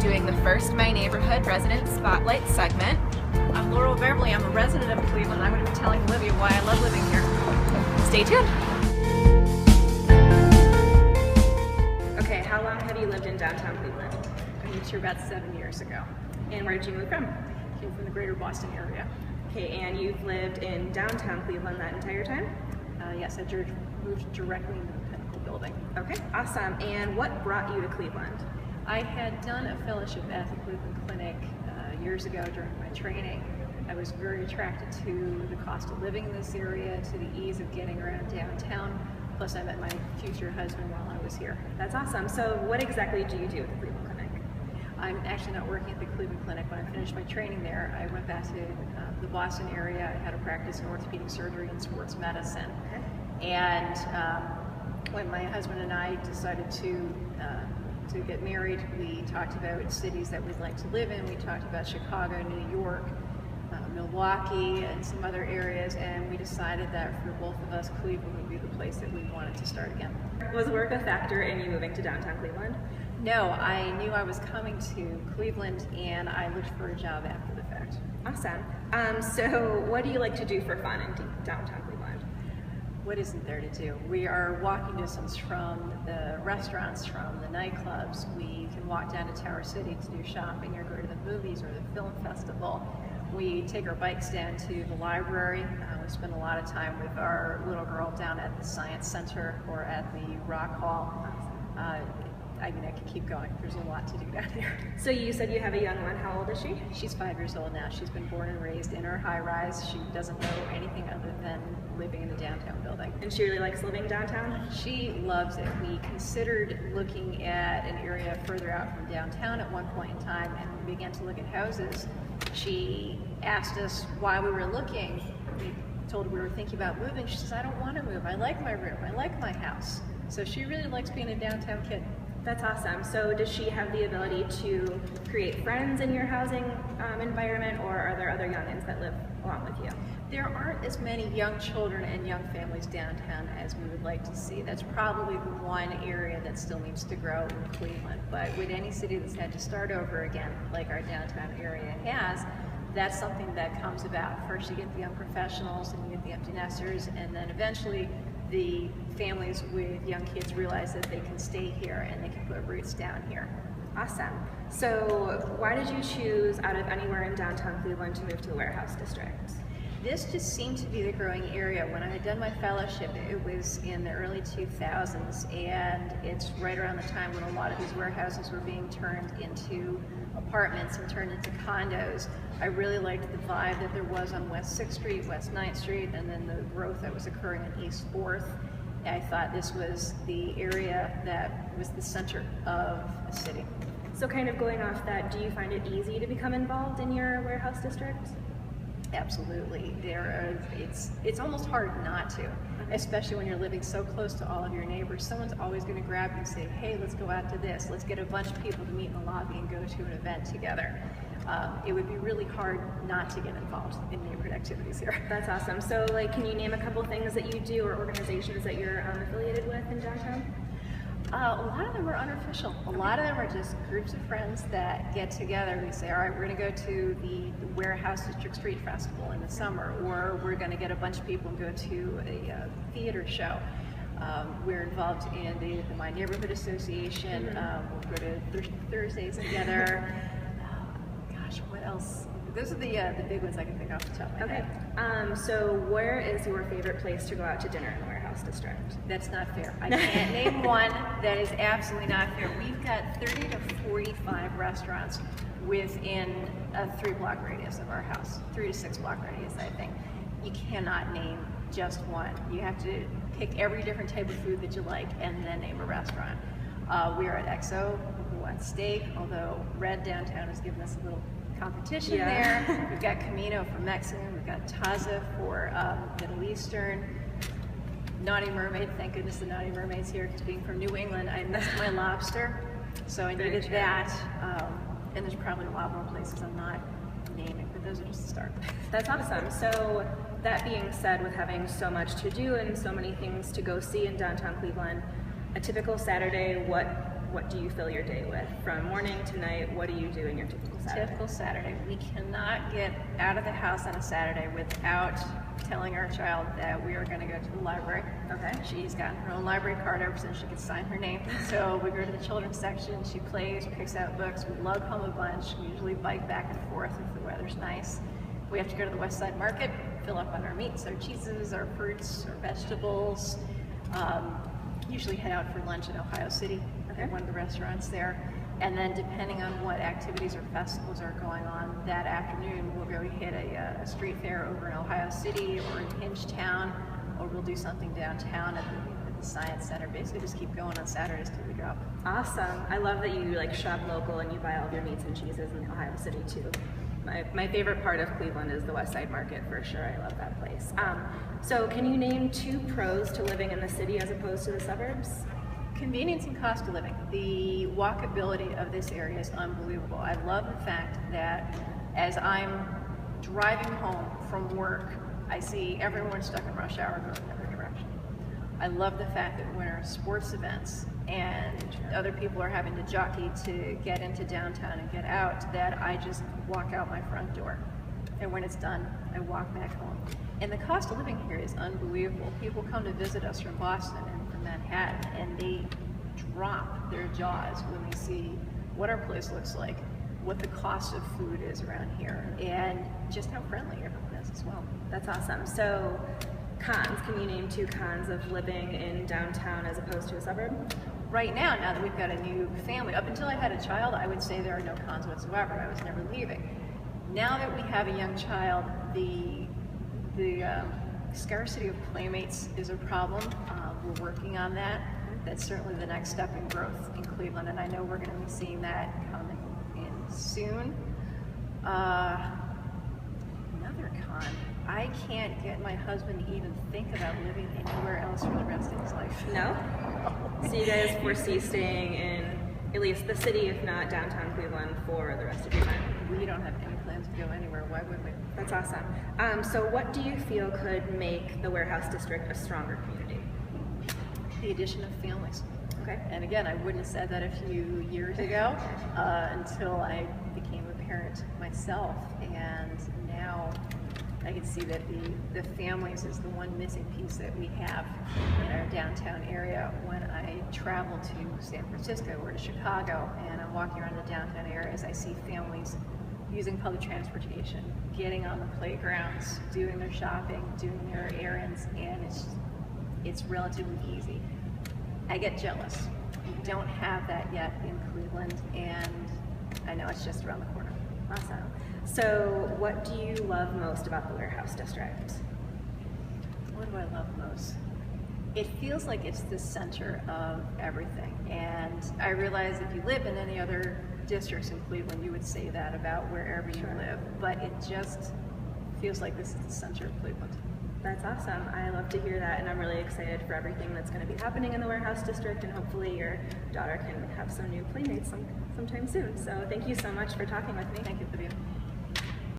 doing the first My Neighborhood Resident Spotlight segment. I'm Laurel Beverly. I'm a resident of Cleveland. I'm going to be telling Olivia why I love living here. Stay tuned. Okay, how long have you lived in downtown Cleveland? I moved here about 7 years ago. And where did you move from? I came from the greater Boston area. Okay, and you've lived in downtown Cleveland that entire time? Yes, I moved directly into the Pinnacle building. Okay, awesome. And what brought you to Cleveland? I had done a fellowship at the Cleveland Clinic years ago during my training. I was very attracted to the cost of living in this area, to the ease of getting around downtown. Plus, I met my future husband while I was here. That's awesome. So what exactly do you do at the Cleveland Clinic? I'm actually not working at the Cleveland Clinic. When I finished my training there, I went back to the Boston area. I had a practice in orthopedic surgery and sports medicine. Okay. And when my husband and I decided to get married, we talked about cities that we'd like to live in. We talked about Chicago, New York, Milwaukee, and some other areas, and we decided that for both of us, Cleveland would be the place that we wanted to start again. Was work a factor in you moving to downtown Cleveland? No, I knew I was coming to Cleveland, and I looked for a job after the fact. Awesome. So what do you like to do for fun in downtown Cleveland? What isn't there to do? We are walking distance from the restaurants, from the nightclubs. We can walk down to Tower City to do shopping or go to the movies or the film festival. We take our bikes down to the library. We spend a lot of time with our little girl down at the Science Center or at the Rock Hall. I mean, I could keep going. There's a lot to do down here. So you said you have a young one. How old is she? She's 5 years old now. She's been born and raised in our high-rise. She doesn't know anything other than living in the downtown building. And she really likes living downtown? She loves it. We considered looking at an area further out from downtown at one point in time, and we began to look at houses. She asked us why we were looking. We told her we were thinking about moving. She says, I don't want to move. I like my room. I like my house. So she really likes being a downtown kid. That's awesome. So does she have the ability to create friends in your housing environment, or are there other youngins that live along with you? There aren't as many young children and young families downtown as we would like to see. That's probably the one area that still needs to grow in Cleveland. But with any city that's had to start over again, like our downtown area has, that's something that comes about. First you get the young professionals and you get the empty nesters, and then eventually the families with young kids realize that they can stay here and they can put roots down here. Awesome. So why did you choose, out of anywhere in downtown Cleveland, to move to the Warehouse District? This just seemed to be the growing area. When I had done my fellowship, it was in the early 2000s, and it's right around the time when a lot of these warehouses were being turned into apartments and turned into condos. I really liked the vibe that there was on West 6th Street, West 9th Street, and then the growth that was occurring on East 4th. I thought this was the area that was the center of the city. So kind of going off that, do you find it easy to become involved in your warehouse district? Absolutely. It's almost hard not to, especially when you're living so close to all of your neighbors. Someone's always going to grab you and say, hey, let's go out to this. Let's get a bunch of people to meet in the lobby and go to an event together. It would be really hard not to get involved in neighborhood activities here. That's awesome. So, can you name a couple things that you do or organizations that you're affiliated with in downtown? A lot of them are unofficial. A lot of them are just groups of friends that get together. We say, all right, we're going to go to the Warehouse District Street Festival in the summer, or we're going to get a bunch of people and go to a theater show. We're involved in the My Neighborhood Association. We'll go to Thursdays together. Gosh, what else? Those are the big ones I can think off the top of my head. So where is your favorite place to go out to dinner in the Warehouse District? That's not fair. I can't name one. That is absolutely not fair. We've got 30 to 45 restaurants within a 3-block radius of our house. 3 to 6 block radius, I think. You cannot name just one. You have to pick every different type of food that you like and then name a restaurant. We are at XO. We want steak, although Red Downtown has given us a little competition there. We've got Camino for Mexican, we've got Taza for Middle Eastern. Naughty Mermaid, thank goodness the Naughty Mermaid's here, because being from New England, I missed my lobster, so I needed that. And there's probably a lot more places I'm not naming, but those are just the start. That's awesome. So that being said, with having so much to do and so many things to go see in downtown Cleveland, a typical Saturday, what what do you fill your day with? From morning to night, what do you do in your typical Saturday? Typical Saturday. We cannot get out of the house on a Saturday without telling our child that we are going to go to the library. Okay. She's gotten her own library card ever since she could sign her name. So we go to the children's section, she plays, picks out books, we lug home a bunch, we usually bike back and forth if the weather's nice. We have to go to the West Side Market, fill up on our meats, our cheeses, our fruits, our vegetables. Usually head out for lunch in Ohio City, at one of the restaurants there. And then depending on what activities or festivals are going on that afternoon, we'll go hit a street fair over in Ohio City or in Hingetown, or we'll do something downtown at the Science Center. Basically just keep going on Saturdays till we drop. Awesome. I love that you like shop local and you buy all of your meats and cheeses in Ohio City too. My favorite part of Cleveland is the West Side Market for sure. I love that place. So can you name 2 pros to living in the city as opposed to the suburbs? Convenience and cost of living. The walkability of this area is unbelievable. I love the fact that as I'm driving home from work, I see everyone stuck in rush hour going the other direction. I love the fact that when there are sports events and other people are having to jockey to get into downtown and get out, that I just walk out my front door. And when it's done, I walk back home. And the cost of living here is unbelievable. People come to visit us from Boston and from Manhattan, and they drop their jaws when they see what our place looks like, what the cost of food is around here, and just how friendly everyone is as well. That's awesome. So cons, can you name 2 cons of living in downtown as opposed to a suburb? Right now that we've got a new family, up until I had a child, I would say there are no cons whatsoever. I was never leaving. Now that we have a young child, the scarcity of playmates is a problem. We're working on that. That's certainly the next step in growth in Cleveland, and I know we're going to be seeing that coming in soon. Another con, I can't get my husband to even think about living anywhere else for the rest of his life. No? So you guys foresee staying in at least the city, if not downtown Cleveland, for the rest of your time? We don't have any plans to go anywhere. Why would we? That's awesome. So what do you feel could make the Warehouse District a stronger community? The addition of families. Okay. And again, I wouldn't have said that a few years ago until I became a parent myself. And now I can see that the families is the one missing piece that we have in our downtown area. When I travel to San Francisco or to Chicago and I'm walking around the downtown areas, I see families using public transportation, getting on the playgrounds, doing their shopping, doing their errands, and it's relatively easy. I get jealous. We don't have that yet in Cleveland, and I know it's just around the corner. Awesome. So what do you love most about the Warehouse District? What do I love most? It feels like it's the center of everything, and I realize if you live in any other districts in Cleveland, you would say that about wherever you live, but it just feels like this is the center of Cleveland. That's awesome. I love to hear that, and I'm really excited for everything that's going to be happening in the Warehouse District, and hopefully your daughter can have some new playmates sometime soon. So thank you so much for talking with me. Thank you, Vivian.